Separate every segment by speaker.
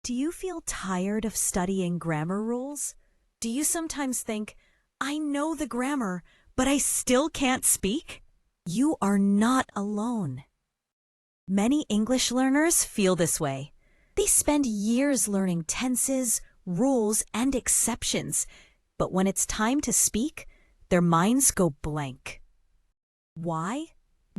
Speaker 1: Do you feel tired of studying grammar rules? Do you sometimes think, I know the grammar, but I still can't speak? You are not alone. Many English learners feel this way. They spend years learning tenses, rules, and exceptions, but when it's time to speak, their minds go blank. Why?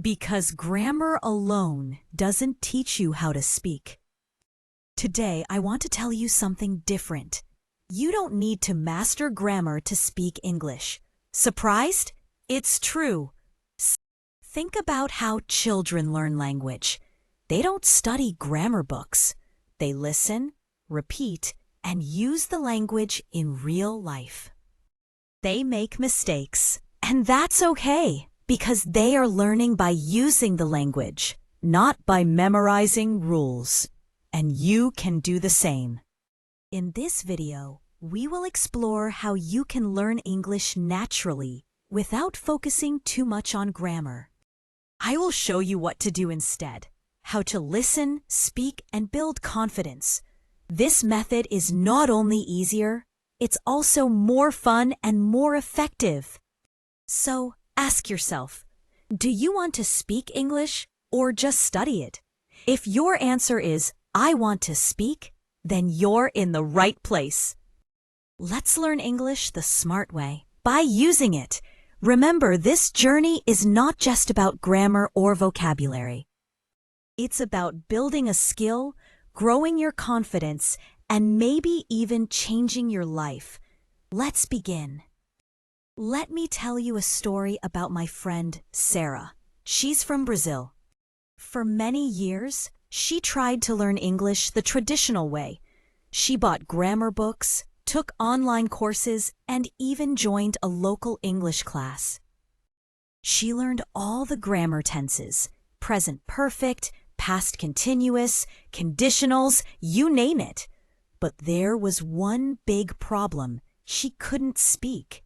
Speaker 1: Because grammar alone doesn't teach you how to speak. Today, I want to tell you something different. You don't need to master grammar to speak English. Surprised? It's true. Think about how children learn language. They don't study grammar books. They listen, repeat, and use the language in real life. They make mistakes, and that's okay, because they are learning by using the language, not by memorizing rules. And you can do the same. In this video, we will explore how you can learn English naturally without focusing too much on grammar. I will show you what to do instead, how to listen, speak, and build confidence. This method is not only easier, it's also more fun and more effective. So ask yourself, do you want to speak English or just study it? If your answer is, I want to speak, then you're in the right place. Let's learn English the smart way, by using it. Remember, this journey is not just about grammar or vocabulary. It's about building a skill, growing your confidence, and maybe even changing your life. Let's begin. Let me tell you a story about my friend, Sarah. She's from Brazil. For many years, she tried to learn English the traditional way. She bought grammar books, took online courses, and even joined a local English class. She learned all the grammar tenses, present perfect, past continuous, conditionals, you name it. But there was one big problem. She couldn't speak.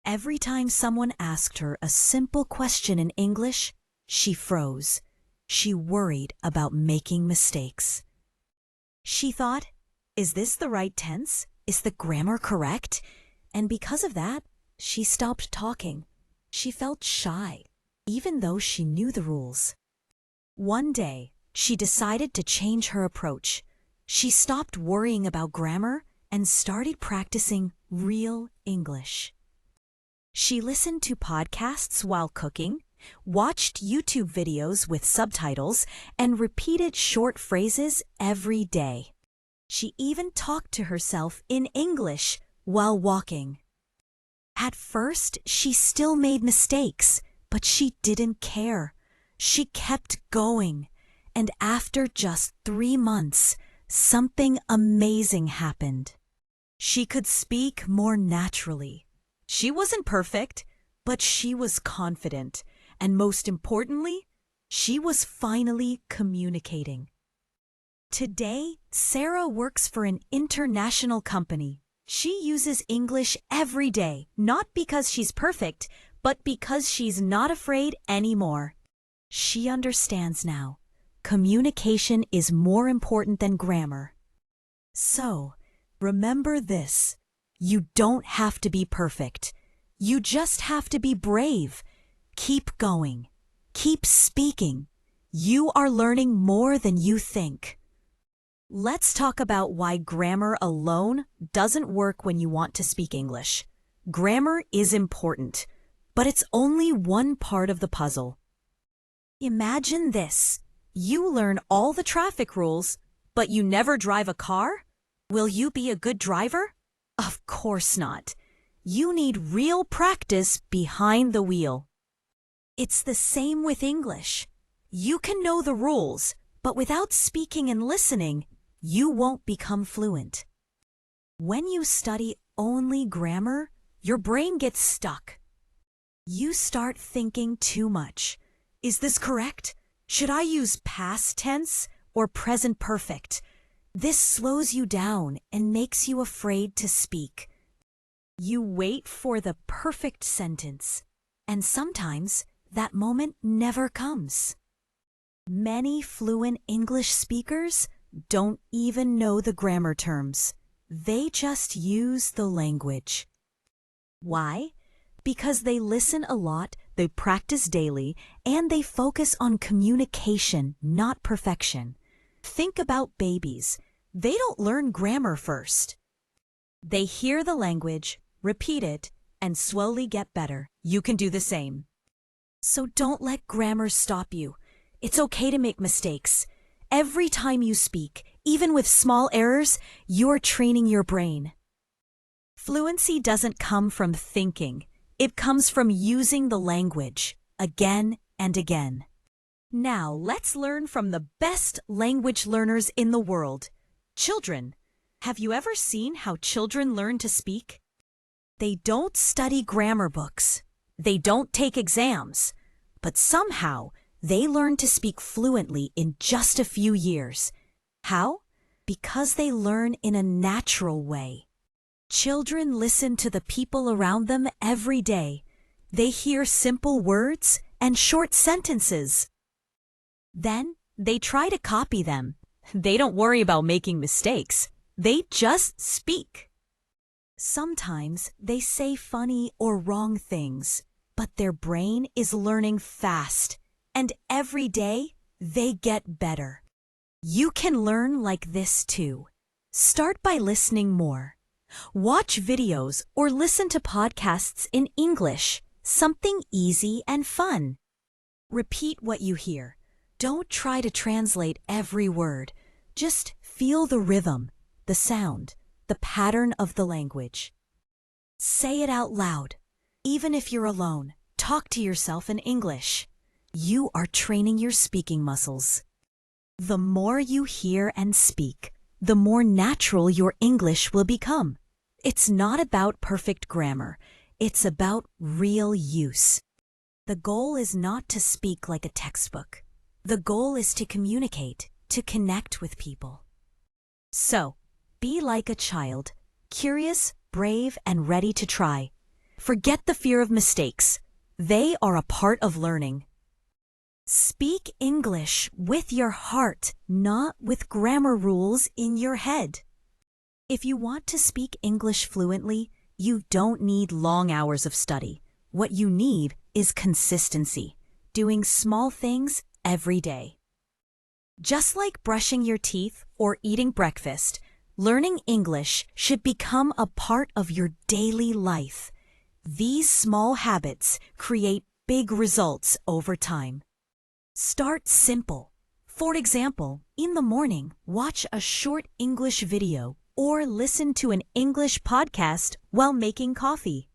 Speaker 1: Every time someone asked her a simple question in English, she froze. She worried about making mistakes. She thought, is this the right tense? Is the grammar correct? And because of that, she stopped talking. She felt shy, even though she knew the rules. One day, she decided to change her approach. She stopped worrying about grammar and started practicing real English. She listened to podcasts while cooking, watched YouTube videos with subtitles, and repeated short phrases every day. She even talked to herself in English while walking. At first, she still made mistakes, but she didn't care. She kept going, and after just 3 months, something amazing happened. She could speak more naturally. She wasn't perfect, but she was confident. And most importantly, she was finally communicating. Today, Sarah works for an international company. She uses English every day, not because she's perfect, but because she's not afraid anymore. She understands now. Communication is more important than grammar. So, remember this. You don't have to be perfect. You just have to be brave. Keep going. Keep speaking. You are learning more than you think. Let's talk about why grammar alone doesn't work when you want to speak English. Grammar is important, but it's only one part of the puzzle. Imagine this. You learn all the traffic rules, but you never drive a car? Will you be a good driver? Of course not. You need real practice behind the wheel. It's the same with English. You can know the rules, but without speaking and listening, you won't become fluent. When you study only grammar, your brain gets stuck. You start thinking too much. Is this correct? Should I use past tense or present perfect? This slows you down and makes you afraid to speak. You wait for the perfect sentence, and sometimes that moment never comes. Many fluent English speakers don't even know the grammar terms. They just use the language. Why? Because they listen a lot, they practice daily, and they focus on communication, not perfection. Think about babies. They don't learn grammar first. They hear the language, repeat it, and slowly get better. You can do the same. So don't let grammar stop you. It's okay to make mistakes. Every time you speak, even with small errors, you're training your brain. Fluency doesn't come from thinking. It comes from using the language again and again. Now let's learn from the best language learners in the world, children. Have you ever seen how children learn to speak? They don't study grammar books. They don't take exams. But somehow, they learn to speak fluently in just a few years. How? Because they learn in a natural way. Children listen to the people around them every day. They hear simple words and short sentences. Then, they try to copy them. They don't worry about making mistakes. They just speak. Sometimes they say funny or wrong things, but their brain is learning fast, and every day they get better. You can learn like this too. Start by listening more. Watch videos or listen to podcasts in English, something easy and fun. Repeat what you hear. Don't try to translate every word. Just feel the rhythm, the sound, the pattern of the language. Say it out loud. Even if you're alone, talk to yourself in English. You are training your speaking muscles. The more you hear and speak, the more natural your English will become. It's not about perfect grammar. It's about real use. The goal is not to speak like a textbook. The goal is to communicate, to connect with people. So, be like a child, curious, brave, and ready to try. Forget the fear of mistakes. They are a part of learning. Speak English with your heart, not with grammar rules in your head. If you want to speak English fluently, you don't need long hours of study. What you need is consistency, doing small things every day. Just like brushing your teeth or eating breakfast, learning English should become a part of your daily life. These small habits create big results over time. Start simple. For example, in the morning, watch a short English video or listen to an English podcast while making coffee.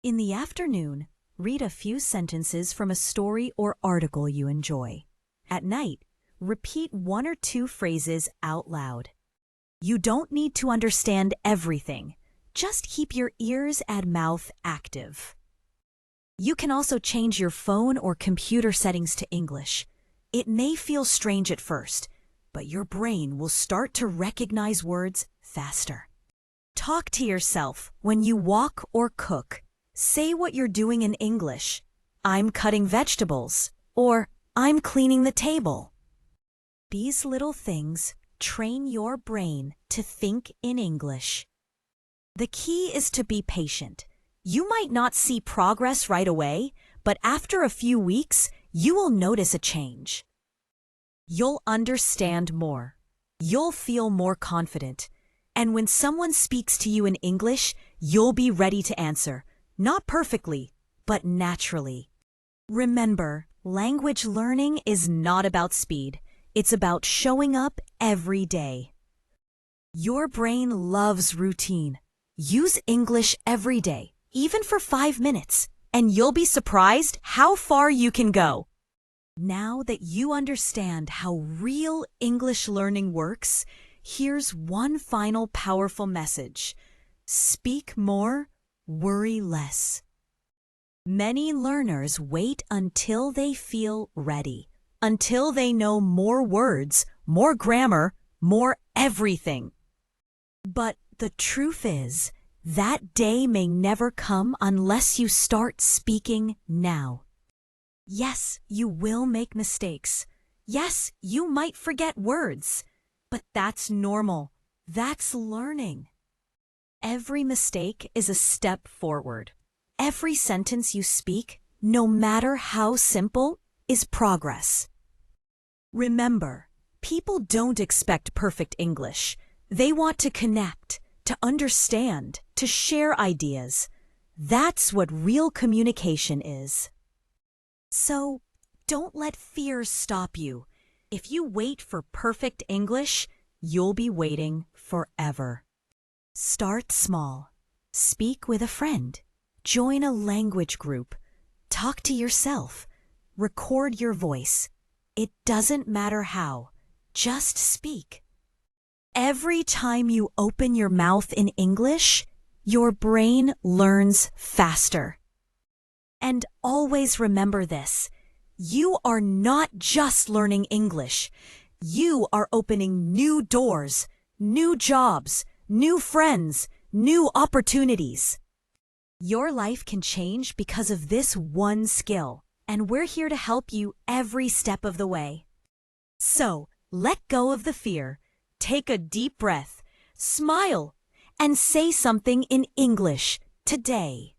Speaker 1: In the afternoon, read a few sentences from a story or article you enjoy. At night, repeat one or two phrases out loud. You don't need to understand everything. Just keep your ears and mouth active. You can also change your phone or computer settings to English. It may feel strange at first, but your brain will start to recognize words faster. Talk to yourself when you walk or cook. Say what you're doing in English. I'm cutting vegetables, or I'm cleaning the table. These little things train your brain to think in English. The key is to be patient. You might not see progress right away, but after a few weeks, you will notice a change. You'll understand more. You'll feel more confident. And when someone speaks to you in English, you'll be ready to answer, not perfectly, but naturally. Remember, language learning is not about speed. It's about showing up every day. Your brain loves routine. Use English every day, even for 5 minutes, and you'll be surprised how far you can go. Now that you understand how real English learning works, here's one final powerful message. Speak more, worry less. Many learners wait until they feel ready, until they know more words, more grammar, more everything. But the truth is, that day may never come unless you start speaking now. Yes, you will make mistakes. Yes, you might forget words. But that's normal. That's learning. Every mistake is a step forward. Every sentence you speak, no matter how simple, is progress. Remember, people don't expect perfect English. They want to connect, to understand, to share ideas. That's what real communication is. So, don't let fear stop you. If you wait for perfect English, you'll be waiting forever. Start small. Speak with a friend. Join a language group. Talk to yourself. Record your voice. It doesn't matter how. Just speak. Every time you open your mouth in English, your brain learns faster. And always remember this. You are not just learning English. You are opening new doors, new jobs, new friends, new opportunities. Your life can change because of this one skill, and we're here to help you every step of the way. So, let go of the fear, take a deep breath, smile, and say something in English today.